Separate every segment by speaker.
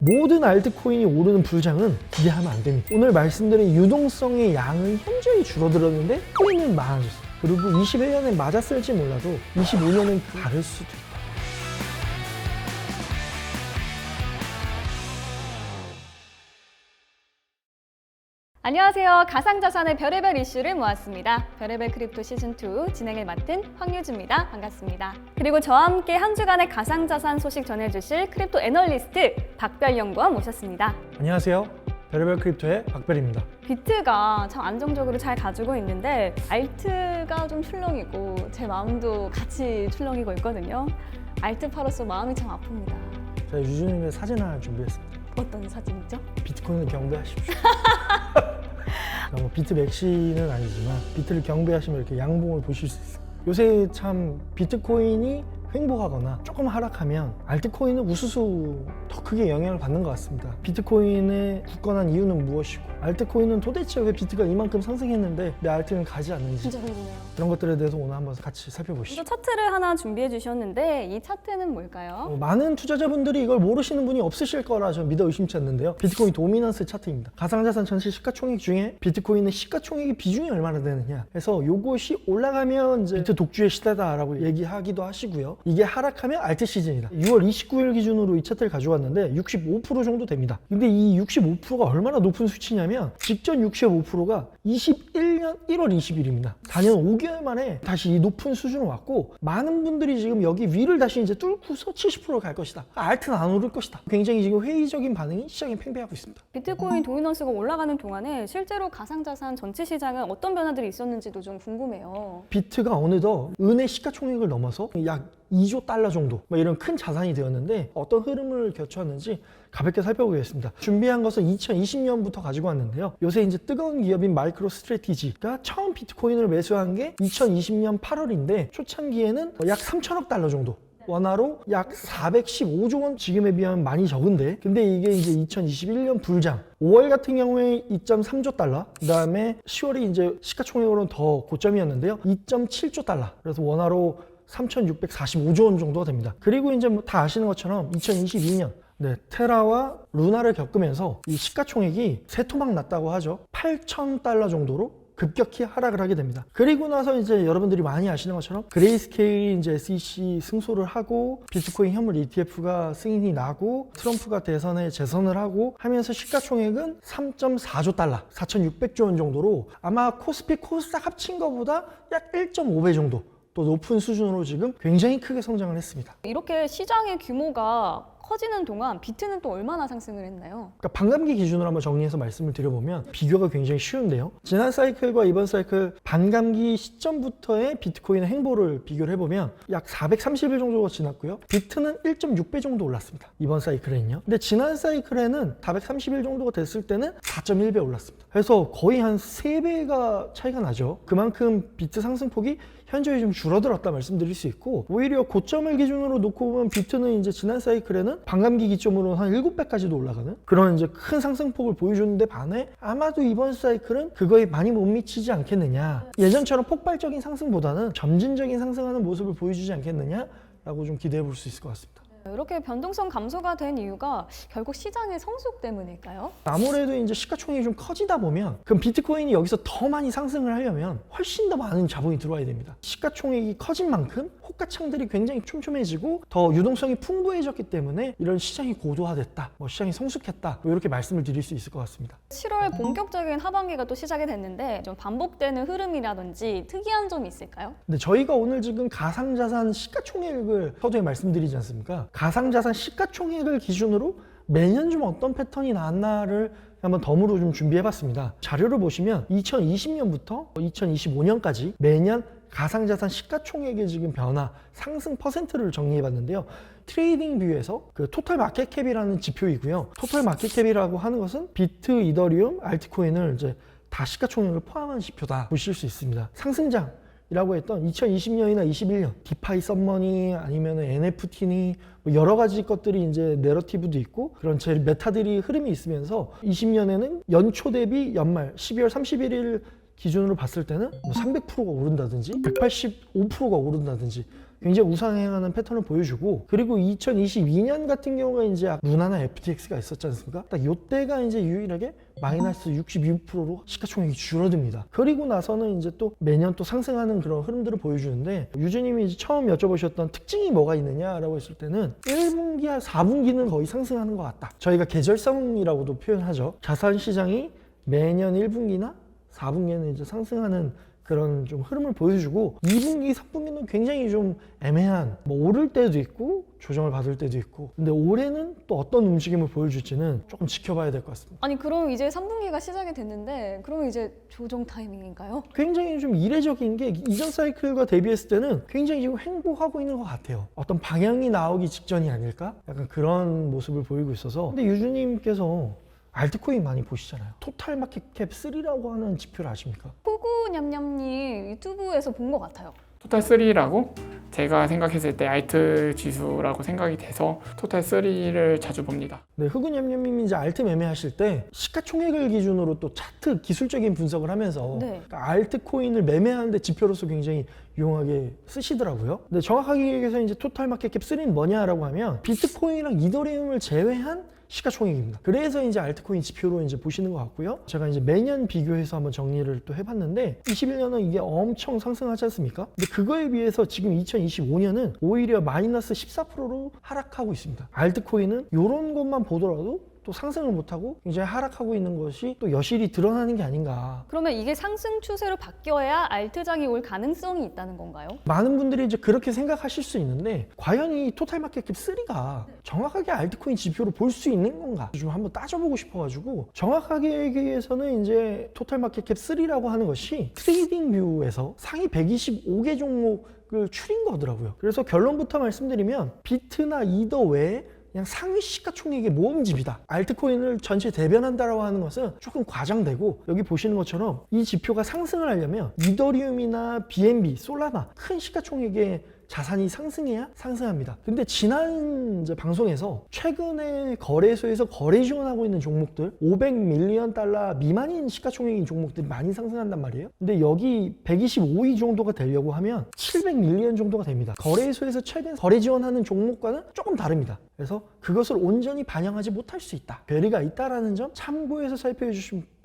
Speaker 1: 모든 알트코인이 오르는 불장은 기대하면 안 됩니다. 오늘 말씀드린 유동성의 양은 현저히 줄어들었는데 코인은 많아졌어요. 그리고 21년에 맞았을지 몰라도 25년은 다를 수도 있다.
Speaker 2: 안녕하세요. 가상자산의 별의별 이슈를 모았습니다. 별의별 크립토 시즌2 진행을 맡은 황유주입니다. 반갑습니다. 그리고 저와 함께 한 주간의 가상자산 소식 전해주실 크립토 애널리스트 박별 연구원 모셨습니다.
Speaker 1: 안녕하세요. 별의별 크립토의 박별입니다.
Speaker 2: 비트가 참 안정적으로 잘 가지고 있는데 알트가 좀 출렁이고 제 마음도 같이 출렁이고 있거든요. 알트파로서 마음이 참 아픕니다.
Speaker 1: 제가 유주님의 사진 하나 준비했습니다.
Speaker 2: 어떤 사진이죠?
Speaker 1: 비트코인을 경배하십시오. 뭐 비트 맥시는 아니지만 비트를 경배하시면 이렇게 양봉을 보실 수 있어요. 요새 참 비트코인이 횡보하거나 조금 하락하면 알트코인은 우수수 더 크게 영향을 받는 것 같습니다. 비트코인의 굳건한 이유는 무엇이고 알트코인은 도대체 왜 비트가 이만큼 상승했는데 내 알트는 가지 않는지
Speaker 2: 진짜 궁금해요.
Speaker 1: 그런 것들에 대해서 오늘 한번 같이 살펴보시죠.
Speaker 2: 먼저 차트를 하나 준비해 주셨는데 이 차트는 뭘까요?
Speaker 1: 많은 투자자분들이 이걸 모르시는 분이 없으실 거라 저는 믿어 의심치 않는데요. 비트코인 도미넌스 차트입니다. 가상자산 전체 시가총액 중에 비트코인의 시가총액의 비중이 얼마나 되느냐 해서 요것이 올라가면 이제 비트 독주의 시대다라고 얘기하기도 하시고요. 이게 하락하면 알트 시즌이다. 6월 29일 기준으로 이 차트를 가져왔는데 65% 정도 됩니다. 근데 이 65%가 얼마나 높은 수치냐면 직전 65%가 21년 1월 20일입니다. 단연 5개월 만에 다시 이 높은 수준으로 왔고 많은 분들이 지금 여기 위를 다시 이제 뚫고서 70% 갈 것이다. 알트는 안 오를 것이다. 굉장히 지금 회의적인 반응이 시장에 팽배하고 있습니다.
Speaker 2: 비트코인 도미넌스가 올라가는 동안에 실제로 가상자산 전체 시장은 어떤 변화들이 있었는지도 좀 궁금해요.
Speaker 1: 비트가 어느덧 은의 시가총액을 넘어서 약 2조 달러 정도 이런 큰 자산이 되었는데 어떤 흐름을 거쳤는지 가볍게 살펴보겠습니다. 준비한 것은 2020년부터 가지고 왔는데요. 요새 이제 뜨거운 기업인 마이크로 스트래티지가 처음 비트코인을 매수한 게 2020년 8월인데 초창기에는 약 3천억 달러 정도 원화로 약 415조 원, 지금에 비하면 많이 적은데 근데 이게 이제 2021년 불장 5월 같은 경우에 2.3조 달러 그 다음에 10월이 이제 시가총액으로는 더 고점이었는데요 2.7조 달러 그래서 원화로 3,645조 원 정도가 됩니다. 그리고 이제 뭐 다 아시는 것처럼 2022년 테라와 루나를 겪으면서 이 시가총액이 세 토막 났다고 하죠. 8,000달러 정도로 급격히 하락을 하게 됩니다. 그리고 나서 이제 여러분들이 많이 아시는 것처럼 그레이스케일이 이제 SEC 승소를 하고 비트코인 현물 ETF가 승인이 나고 트럼프가 대선에 재선을 하고 하면서 시가총액은 3.4조 달러, 4,600조 원 정도로 아마 코스피 코스닥 합친 것보다 약 1.5배 정도 또 높은 수준으로 지금 굉장히 크게 성장을 했습니다.
Speaker 2: 이렇게 시장의 규모가 커지는 동안 비트는 또 얼마나 상승을 했나요?
Speaker 1: 그러니까 반감기 기준으로 한번 정리해서 말씀을 드려보면 비교가 굉장히 쉬운데요. 지난 사이클과 이번 사이클 반감기 시점부터의 비트코인의 행보를 비교를 해보면 약 430일 정도가 지났고요. 비트는 1.6배 정도 올랐습니다. 이번 사이클에는요. 근데 지난 사이클에는 430일 정도가 됐을 때는 4.1배 올랐습니다. 그래서 거의 한 3배가 차이가 나죠. 그만큼 비트 상승폭이 현저히 좀 줄어들었다 말씀드릴 수 있고 오히려 고점을 기준으로 놓고 보면 비트는 이제 지난 사이클에는 반감기 기점으로 한 7배까지도 올라가는 그런 이제 큰 상승폭을 보여줬는데 반해 아마도 이번 사이클은 그거에 많이 못 미치지 않겠느냐 예전처럼 폭발적인 상승보다는 점진적인 상승하는 모습을 보여주지 않겠느냐라고 좀 기대해 볼 수 있을 것 같습니다.
Speaker 2: 이렇게 변동성 감소가 된 이유가 결국 시장의 성숙 때문일까요?
Speaker 1: 아무래도 이제 시가총액이 좀 커지다 보면 그럼 비트코인이 여기서 더 많이 상승을 하려면 훨씬 더 많은 자본이 들어와야 됩니다. 시가총액이 커진 만큼 호가창들이 굉장히 촘촘해지고 더 유동성이 풍부해졌기 때문에 이런 시장이 고도화됐다, 시장이 성숙했다 이렇게 말씀을 드릴 수 있을 것 같습니다.
Speaker 2: 7월 본격적인 하반기가 또 시작이 됐는데 좀 반복되는 흐름이라든지 특이한 점이 있을까요?
Speaker 1: 근데 저희가 오늘 지금 가상자산 시가총액을 서두에 말씀드리지 않습니까? 가상자산 시가총액을 기준으로 매년 좀 어떤 패턴이 나왔나를 한번 덤으로 좀 준비해봤습니다. 자료를 보시면 2020년부터 2025년까지 매년 가상자산 시가총액의 지금 변화, 상승 퍼센트를 정리해봤는데요. 트레이딩 뷰에서 그 토탈 마켓캡이라는 지표이고요. 토탈 마켓캡이라고 하는 것은 비트, 이더리움, 알트코인을 이제 다 시가총액을 포함한 지표다 보실 수 있습니다. 상승장 이라고 했던 2020년이나 21년 디파이 썸머니 아니면 NFT니 여러 가지 것들이 이제 내러티브도 있고 그런 제일 메타들이 흐름이 있으면서 20년에는 연초 대비 연말 12월 31일 기준으로 봤을 때는 300%가 오른다든지 185%가 오른다든지 굉장히 우상향하는 패턴을 보여주고, 그리고 2022년 같은 경우가 이제 루나나 FTX가 있었지 않습니까? 딱 이때가 이제 유일하게 마이너스 62%로 시가총액이 줄어듭니다. 그리고 나서는 이제 또 매년 또 상승하는 그런 흐름들을 보여주는데, 유주님이 이제 처음 여쭤보셨던 특징이 뭐가 있느냐라고 했을 때는 1분기와 4분기는 거의 상승하는 것 같다. 저희가 계절성이라고도 표현하죠. 자산 시장이 매년 1분기나 4분기에는 이제 상승하는 그런 좀 흐름을 보여주고, 2분기, 3분기는 굉장히 좀 애매한, 뭐 오를 때도 있고 조정을 받을 때도 있고, 근데 올해는 또 어떤 움직임을 보여줄지는 조금 지켜봐야 될 것 같습니다.
Speaker 2: 아니 그럼 이제 3분기가 시작이 됐는데 그럼 이제 조정 타이밍인가요?
Speaker 1: 굉장히 좀 이례적인 게, 이전 사이클과 대비했을 때는 굉장히 지금 횡보하고 있는 것 같아요. 어떤 방향이 나오기 직전이 아닐까? 약간 그런 모습을 보이고 있어서. 근데 유주님께서 알트코인 많이 보시잖아요. 토탈 마켓캡 3라고 하는 지표를 아십니까?
Speaker 2: 호구냠냠님 유튜브에서 본 것 같아요.
Speaker 3: 토탈 3라고 제가 생각했을 때 알트 지수라고 생각이 돼서 토탈 3를 자주 봅니다.
Speaker 1: 네, 흑은냠냠님이 이제 알트 매매하실 때 시가총액을 기준으로 또 차트 기술적인 분석을 하면서
Speaker 2: 네.
Speaker 1: 그러니까 알트코인을 매매하는데 지표로서 굉장히 유용하게 쓰시더라고요. 근데 정확하게 얘기해서 이제 토탈 마켓캡 3는 뭐냐라고 하면 비트코인이랑 이더리움을 제외한 시가총액입니다. 그래서 이제 알트코인 지표로 이제 보시는 것 같고요. 제가 이제 매년 비교해서 한번 정리를 또 해봤는데, 21년은 이게 엄청 상승하지 않습니까? 근데 그거에 비해서 지금 2025년은 오히려 마이너스 14%로 하락하고 있습니다. 알트코인은 이런 것만 보더라도 또 상승을 못하고 굉장히 하락하고 있는 것이 또 여실히 드러나는 게 아닌가.
Speaker 2: 그러면 이게 상승 추세로 바뀌어야 알트장이 올 가능성이 있다는 건가요?
Speaker 1: 많은 분들이 이제 그렇게 생각하실 수 있는데, 과연 이 토탈 마켓캡 3가 정확하게 알트코인 지표로 볼 수 있는 건가 좀 한번 따져보고 싶어가지고, 정확하게 얘기해서는 이제 토탈 마켓캡 3라고 하는 것이 트레이딩 뷰에서 상위 125개 종목을 추린 거더라고요. 그래서 결론부터 말씀드리면 비트나 이더 외에 그냥 상위 시가총액의 모음집이다. 알트코인을 전체 대변한다라고 하는 것은 조금 과장되고, 여기 보시는 것처럼 이 지표가 상승을 하려면 이더리움이나 BNB, 솔라나 큰 시가총액의 자산이 상승해야 상승합니다. 근데 지난 이제 방송에서 최근에 거래소에서 거래 지원하고 있는 종목들 500밀리언 달러 미만인 시가총액인 종목들이 많이 상승한단 말이에요. 근데 여기 125위 정도가 되려고 하면 700밀리언 정도가 됩니다. 거래소에서 최근 거래 지원하는 종목과는 조금 다릅니다. 그래서 그것을 온전히 반영하지 못할 수 있다. 괴리가 있다라는 점 참고해서 살펴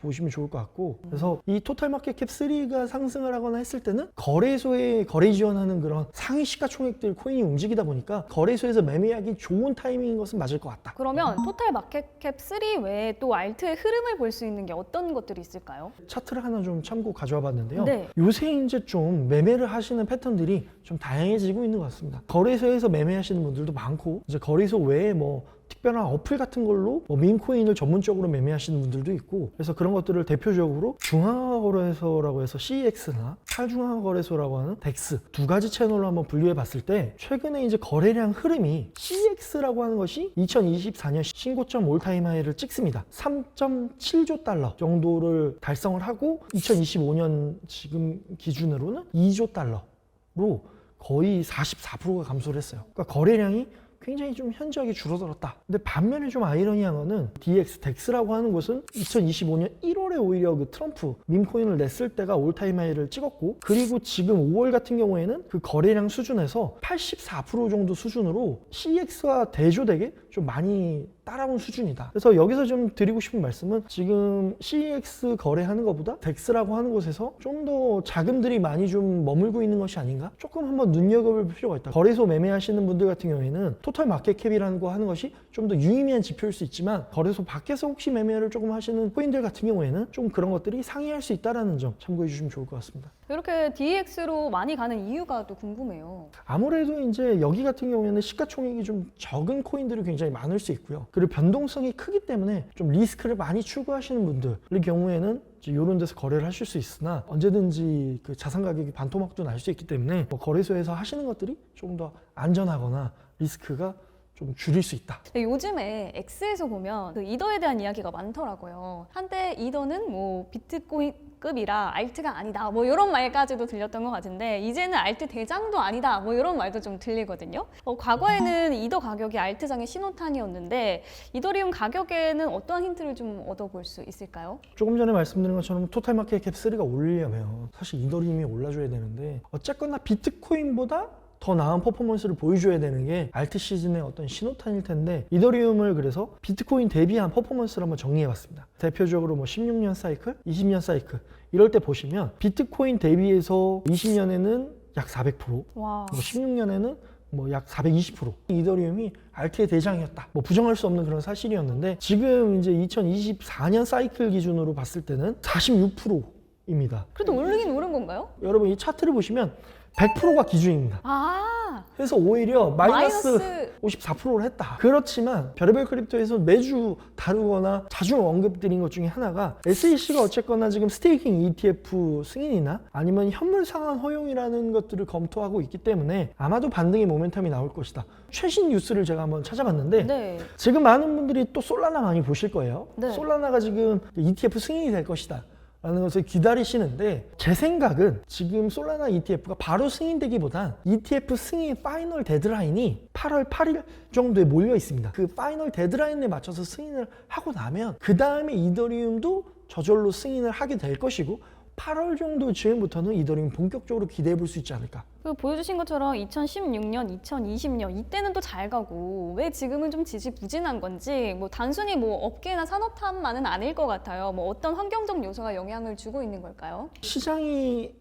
Speaker 1: 보시면 좋을 것 같고, 그래서 이 토탈 마켓캡 3가 상승을 하거나 했을 때는 거래소에 거래 지원하는 그런 상위 시가총액들 코인이 움직이다 보니까 거래소에서 매매하기 좋은 타이밍인 것은 맞을 것 같다.
Speaker 2: 그러면 토탈 마켓캡 3 외에 또 알트의 흐름을 볼 수 있는 게 어떤 것들이 있을까요?
Speaker 1: 차트를 하나 좀 참고 가져와 봤는데요.
Speaker 2: 네.
Speaker 1: 요새 이제 좀 매매를 하시는 패턴들이 좀 다양해지고 있는 것 같습니다. 거래소에서 매매하시는 분들도 많고, 이제 거래소 외에 뭐 특별한 어플 같은 걸로 뭐 민코인을 전문적으로 매매하시는 분들도 있고, 그래서 그런 것들을 대표적으로 중앙화거래소라고 해서 CEX나 탈중앙화거래소라고 하는 DEX 두 가지 채널로 한번 분류해 봤을 때, 최근에 이제 거래량 흐름이 CEX라고 하는 것이 2024년 신고점 올타임 하이를 찍습니다. 3.7조 달러 정도를 달성을 하고, 2025년 지금 기준으로는 2조 달러로 거의 44%가 감소를 했어요. 그러니까 거래량이 굉장히 좀 현저하게 줄어들었다. 근데 반면에 좀 아이러니한 거는 DX라고 하는 곳은 2025년 1월에 오히려 그 트럼프 밈코인을 냈을 때가 올타임 하이를 찍었고, 그리고 지금 5월 같은 경우에는 그 거래량 수준에서 84% 정도 수준으로 CEX와 대조되게 좀 많이 따라온 수준이다. 그래서 여기서 좀 드리고 싶은 말씀은, 지금 CEX 거래하는 것보다 DEX라고 하는 곳에서 좀 더 자금들이 많이 좀 머물고 있는 것이 아닌가? 조금 한번 눈여겨볼 필요가 있다. 거래소 매매하시는 분들 같은 경우에는 토탈 마켓캡이라는 거 하는 것이 좀 더 유의미한 지표일 수 있지만, 거래소 밖에서 혹시 매매를 조금 하시는 코인들 같은 경우에는 좀 그런 것들이 상이할 수 있다는 점 참고해 주시면 좋을 것 같습니다.
Speaker 2: 이렇게 DX로 많이 가는 이유가 또 궁금해요.
Speaker 1: 아무래도 이제 여기 같은 경우에는 시가총액이 좀 적은 코인들이 굉장히 많을 수 있고요. 그리고 변동성이 크기 때문에 좀 리스크를 많이 추구하시는 분들의 경우에는 이런 데서 거래를 하실 수 있으나, 언제든지 그 자산 가격이 반토막도 날 수 있기 때문에 뭐 거래소에서 하시는 것들이 조금 더 안전하거나 리스크가 좀 줄일 수 있다.
Speaker 2: 요즘에 X에서 보면 그 이더에 대한 이야기가 많더라고요. 한때 이더는 뭐 비트코인급이라 알트가 아니다, 뭐 이런 말까지도 들렸던 것 같은데, 이제는 알트 대장도 아니다, 뭐 이런 말도 좀 들리거든요. 과거에는 이더 가격이 알트장의 신호탄이었는데, 이더리움 가격에는 어떠한 힌트를 좀 얻어볼 수 있을까요?
Speaker 1: 조금 전에 말씀드린 것처럼 토탈 마켓캡 3가 오르려면 사실 이더리움이 올라줘야 되는데, 어쨌거나 비트코인보다 더 나은 퍼포먼스를 보여줘야 되는 게 알트 시즌의 어떤 신호탄일 텐데, 이더리움을 그래서 비트코인 대비한 퍼포먼스를 한번 정리해봤습니다. 대표적으로 뭐 16년 사이클, 20년 사이클 이럴 때 보시면 비트코인 대비해서 20년에는 약 400%,
Speaker 2: 와.
Speaker 1: 뭐 16년에는 뭐 약 420%. 이더리움이 알트의 대장이었다. 뭐 부정할 수 없는 그런 사실이었는데, 지금 이제 2024년 사이클 기준으로 봤을 때는 46%입니다.
Speaker 2: 그래도 오르긴 오른 건가요?
Speaker 1: 여러분 이 차트를 보시면 100%가 기준입니다.
Speaker 2: 아,
Speaker 1: 그래서 오히려 마이너스
Speaker 2: 마이너스
Speaker 1: 54%를 했다. 그렇지만 별의별 크립토에서 매주 다루거나 자주 언급드린 것 중에 하나가 SEC가 어쨌거나 지금 스테이킹 ETF 승인이나 아니면 현물 상환 허용이라는 것들을 검토하고 있기 때문에 아마도 반등의 모멘텀이 나올 것이다. 최신 뉴스를 제가 한번 찾아봤는데
Speaker 2: 네.
Speaker 1: 지금 많은 분들이 또 솔라나 많이 보실 거예요.
Speaker 2: 네.
Speaker 1: 솔라나가 지금 ETF 승인이 될 것이다 라는 것을 기다리시는데, 제 생각은 지금 솔라나 ETF가 바로 승인되기보단 ETF 승인 파이널 데드라인이 8월 8일 정도에 몰려 있습니다. 그 파이널 데드라인에 맞춰서 승인을 하고 나면 그 다음에 이더리움도 저절로 승인을 하게 될 것이고, 8월 정도 즈음부터는 이더리움 본격적으로 기대해 볼 수 있지 않을까.
Speaker 2: 그 보여주신 것처럼 2016년, 2020년 이때는 또 잘 가고 왜 지금은 좀 지지부진한 건지, 뭐 단순히 뭐 업계나 산업 탓만은 아닐 것 같아요. 뭐 어떤 환경적 요소가 영향을 주고 있는 걸까요?
Speaker 1: 시장이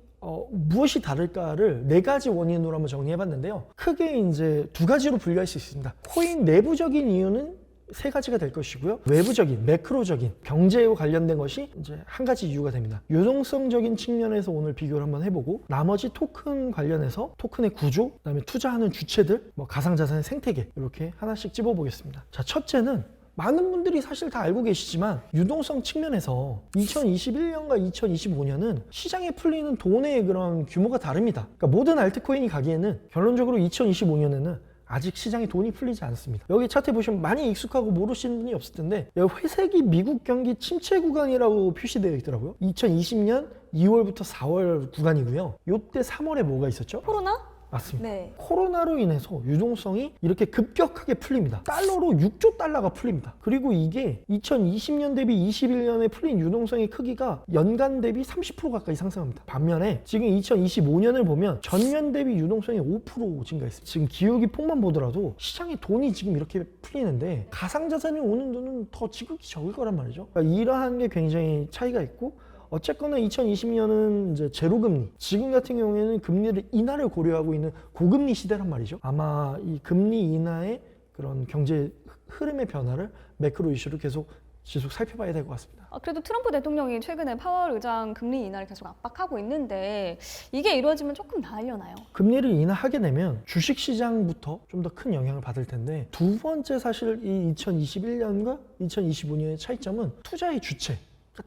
Speaker 1: 무엇이 다를까를 4가지 원인으로 한번 정리해봤는데요. 크게 이제 2가지로 분류할 수 있습니다. 코인 내부적인 이유는 3가지가 될 것이고요. 외부적인, 매크로적인 경제와 관련된 것이 이제 1가지 이유가 됩니다. 유동성적인 측면에서 오늘 비교를 한번 해보고, 나머지 토큰 관련해서 토큰의 구조, 그다음에 투자하는 주체들, 뭐 가상자산의 생태계 이렇게 하나씩 찝어보겠습니다. 자, 첫째는 많은 분들이 사실 다 알고 계시지만 유동성 측면에서 2021년과 2025년은 시장에 풀리는 돈의 그런 규모가 다릅니다. 그러니까 모든 알트코인이 가기에는 결론적으로 2025년에는 아직 시장에 돈이 풀리지 않습니다. 여기 차트 보시면 많이 익숙하고 모르시는 분이 없을 텐데, 여기 회색이 미국 경기 침체 구간이라고 표시되어 있더라고요. 2020년 2월부터 4월 구간이고요. 이때 3월에 뭐가 있었죠?
Speaker 2: 코로나?
Speaker 1: 맞습니다.
Speaker 2: 네.
Speaker 1: 코로나로 인해서 유동성이 이렇게 급격하게 풀립니다. 달러로 6조 달러가 풀립니다. 그리고 이게 2020년 대비 21년에 풀린 유동성의 크기가 연간 대비 30% 가까이 상승합니다. 반면에 지금 2025년을 보면 전년 대비 유동성이 5% 증가했습니다. 지금 기울기 폭만 보더라도 시장에 돈이 지금 이렇게 풀리는데 가상자산이 오는 돈은 더 지극히 적을 거란 말이죠. 그러니까 이러한 게 굉장히 차이가 있고, 어쨌거나 2020년은 이제 제로금리, 지금 같은 경우에는 금리를 인하를 고려하고 있는 고금리 시대란 말이죠. 아마 이 금리 인하의 그런 경제 흐름의 변화를 매크로 이슈로 계속 살펴봐야 될 것 같습니다.
Speaker 2: 그래도 트럼프 대통령이 최근에 파월 의장 금리 인하를 계속 압박하고 있는데 이게 이루어지면 조금 나으려나요?
Speaker 1: 금리를 인하하게 되면 주식시장부터 좀 더 큰 영향을 받을 텐데, 두 번째 사실 이 2021년과 2025년의 차이점은 투자의 주체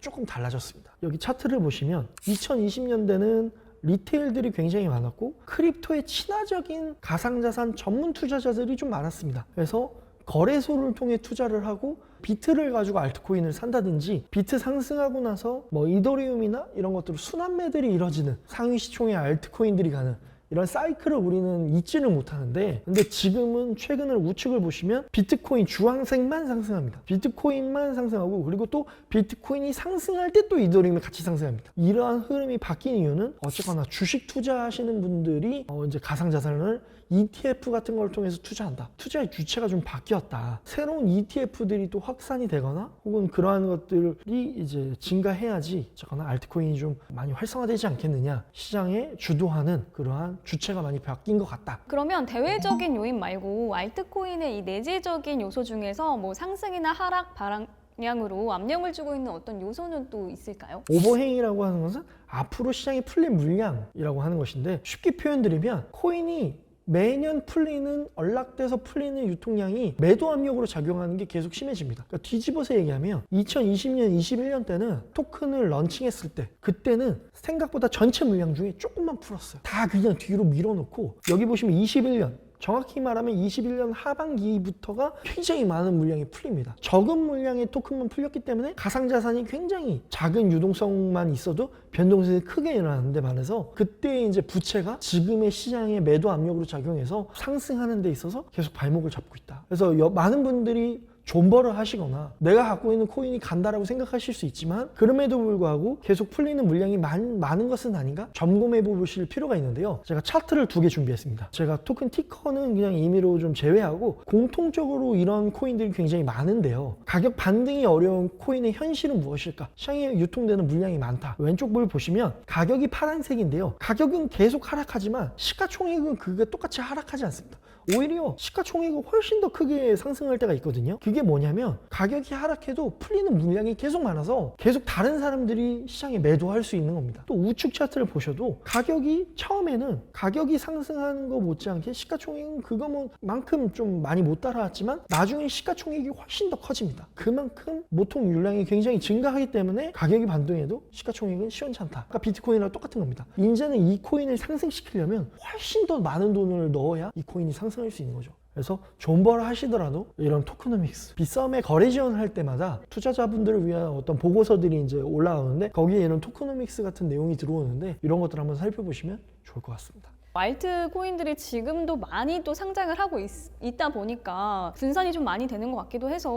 Speaker 1: 조금 달라졌습니다. 여기 차트를 보시면 2020년대는 리테일들이 굉장히 많았고 크립토에 친화적인 가상자산 전문 투자자들이 좀 많았습니다. 그래서 거래소를 통해 투자를 하고 비트를 가지고 알트코인을 산다든지, 비트 상승하고 나서 뭐 이더리움이나 이런 것들로 순환매들이 이뤄지는 상위 시총의 알트코인들이 가는 이런 사이클을 우리는 잊지는 못하는데, 근데 지금은 최근을 우측을 보시면 비트코인 주황색만 상승합니다. 비트코인만 상승하고, 그리고 또 비트코인이 상승할 때 또 이더리움이 같이 상승합니다. 이러한 흐름이 바뀐 이유는 어쨌거나 주식 투자하시는 분들이 이제 가상자산을 ETF 같은 걸 통해서 투자한다. 투자의 주체가 좀 바뀌었다. 새로운 ETF들이 또 확산이 되거나 혹은 그러한 것들이 이제 증가해야지 어쨌거나 알트코인이 좀 많이 활성화되지 않겠느냐. 시장에 주도하는 그러한 주체가 많이 바뀐 것 같다.
Speaker 2: 그러면 대외적인 요인 말고 알트코인의 이 내재적인 요소 중에서 뭐 상승이나 하락 방향으로 압력을 주고 있는 어떤 요소는 또 있을까요?
Speaker 1: 오버행이라고 하는 것은 앞으로 시장에 풀린 물량이라고 하는 것인데, 쉽게 표현드리면 코인이 매년 풀리는, 언락돼서 풀리는 유통량이 매도 압력으로 작용하는 게 계속 심해집니다. 그러니까 뒤집어서 얘기하면 2020년, 21년 때는 토큰을 런칭했을 때, 그때는 생각보다 전체 물량 중에 조금만 풀었어요. 다 그냥 뒤로 밀어놓고, 여기 보시면 21년, 정확히 말하면 21년 하반기부터가 굉장히 많은 물량이 풀립니다. 적은 물량의 토큰만 풀렸기 때문에 가상자산이 굉장히 작은 유동성만 있어도 변동성이 크게 일어나는 데 반해서, 그때 이제 부채가 지금의 시장의 매도 압력으로 작용해서 상승하는 데 있어서 계속 발목을 잡고 있다. 그래서 많은 분들이 존버를 하시거나 내가 갖고 있는 코인이 간다라고 생각하실 수 있지만 그럼에도 불구하고 계속 풀리는 물량이 많은 것은 아닌가 점검해 보실 필요가 있는데요. 제가 차트를 2개 준비했습니다. 제가 토큰 티커는 그냥 임의로 좀 제외하고 공통적으로 이런 코인들이 굉장히 많은데요. 가격 반등이 어려운 코인의 현실은 무엇일까? 시장에 유통되는 물량이 많다. 왼쪽 볼 보시면 가격이 파란색인데요. 가격은 계속 하락하지만 시가총액은 그게 똑같이 하락하지 않습니다. 오히려 시가총액이 훨씬 더 크게 상승할 때가 있거든요. 그게 뭐냐면 가격이 하락해도 풀리는 물량이 계속 많아서 계속 다른 사람들이 시장에 매도할 수 있는 겁니다. 또 우측 차트를 보셔도 가격이 처음에는 가격이 상승하는 거 못지않게 시가총액은 그거만큼 좀 많이 못 따라왔지만 나중에 시가총액이 훨씬 더 커집니다. 그만큼 모통 물량이 굉장히 증가하기 때문에 가격이 반등해도 시가총액은 시원찮다. 아까 비트코인이랑 똑같은 겁니다. 이제는 이 코인을 상승시키려면 훨씬 더 많은 돈을 넣어야 이 코인이 상승할 수 있는 거죠. 그래서 존버를 하시더라도 이런 토크노믹스 빗썸에 거래 지원할 때마다 투자자분들을 위한 어떤 보고서들이 이제 올라오는데 거기에 이런 토크노믹스 같은 내용이 들어오는데 이런 것들 한번 살펴보시면 좋을 것 같습니다.
Speaker 2: 알트 코인들이 지금도 많이 또 상장을 하고 있다 보니까 분산이 좀 많이 되는 것 같기도 해서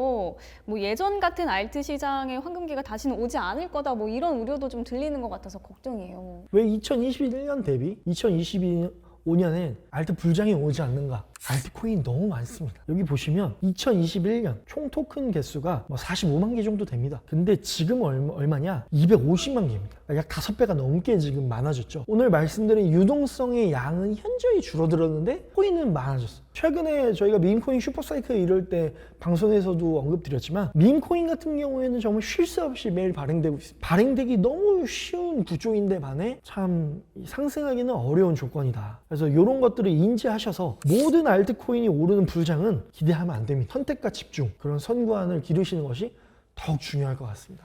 Speaker 2: 뭐 예전 같은 알트 시장의 황금기가 다시는 오지 않을 거다 뭐 이런 우려도 좀 들리는 것 같아서 걱정이에요.
Speaker 1: 왜 2021년 대비 2022년엔 알트 불장이 오지 않는가? 알트 코인 너무 많습니다. 여기 보시면 2021년 총 토큰 개수가 45만 개 정도 됩니다. 근데 지금 얼마냐? 250만 개입니다. 약 5배가 넘게 지금 많아졌죠. 오늘 말씀드린 유동성의 양은 현저히 줄어들었는데 코인은 많아졌어요. 최근에 저희가 밈코인 슈퍼사이클 이럴 때 방송에서도 언급드렸지만 밈코인 같은 경우에는 정말 쉴 새 없이 매일 발행되고 있습니다. 발행되기 너무 쉬운 구조인데 반해 참 상승하기는 어려운 조건이다. 그래서 이런 것들을 인지하셔서 모든 알트코인이 오르는 불장은 기대하면 안 됩니다. 선택과 집중, 그런 선구안을 기르시는 것이 더욱 중요할 것 같습니다.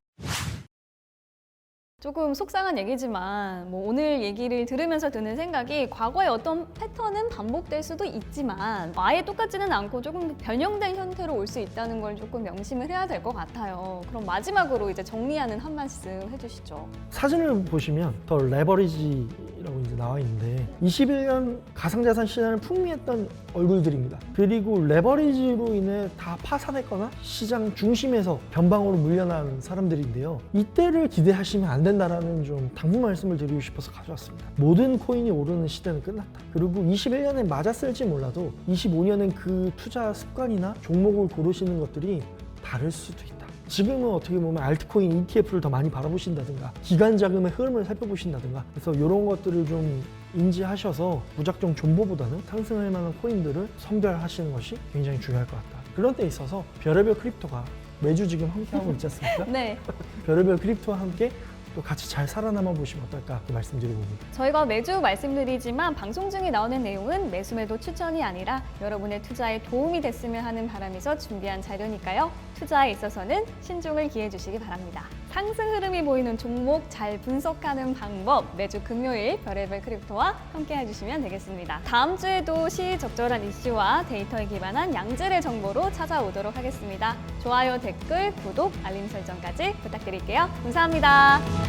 Speaker 2: 조금 속상한 얘기지만 뭐 오늘 얘기를 들으면서 드는 생각이 과거의 어떤 패턴은 반복될 수도 있지만 아예 똑같지는 않고 조금 변형된 형태로 올 수 있다는 걸 조금 명심을 해야 될 것 같아요. 그럼 마지막으로 이제 정리하는 한 말씀 해주시죠.
Speaker 1: 사진을 보시면 더 레버리지라고 이제 나와 있는데 21년 가상자산 시장을 풍미했던 얼굴들입니다. 그리고 레버리지로 인해 다 파산했거나 시장 중심에서 변방으로 물려난 사람들인데요. 이때를 기대하시면 안 된다라는 좀 당부 말씀을 드리고 싶어서 가져왔습니다. 모든 코인이 오르는 시대는 끝났다. 그리고 21년에 맞았을지 몰라도 25년엔 그 투자 습관이나 종목을 고르시는 것들이 다를 수도 있다. 지금은 어떻게 보면 알트코인 ETF를 더 많이 바라보신다든가 기관 자금의 흐름을 살펴보신다든가 그래서 이런 것들을 좀 인지하셔서 무작정 존버보다는 상승할 만한 코인들을 선별하시는 것이 굉장히 중요할 것 같다. 그런 데 있어서 별의별 크립토가 매주 지금 함께하고 있지 않습니까?
Speaker 2: 네.
Speaker 1: 별의별 크립토와 함께 또 같이 잘 살아남아 보시면 어떨까 말씀드리고 봅니다.
Speaker 2: 저희가 매주 말씀드리지만 방송 중에 나오는 내용은 매수매도 추천이 아니라 여러분의 투자에 도움이 됐으면 하는 바람에서 준비한 자료니까요. 투자에 있어서는 신중을 기해 주시기 바랍니다. 상승 흐름이 보이는 종목 잘 분석하는 방법 매주 금요일 별의별 크립토와 함께 해주시면 되겠습니다. 다음 주에도 시의적절한 이슈와 데이터에 기반한 양질의 정보로 찾아오도록 하겠습니다. 좋아요, 댓글, 구독, 알림 설정까지 부탁드릴게요. 감사합니다.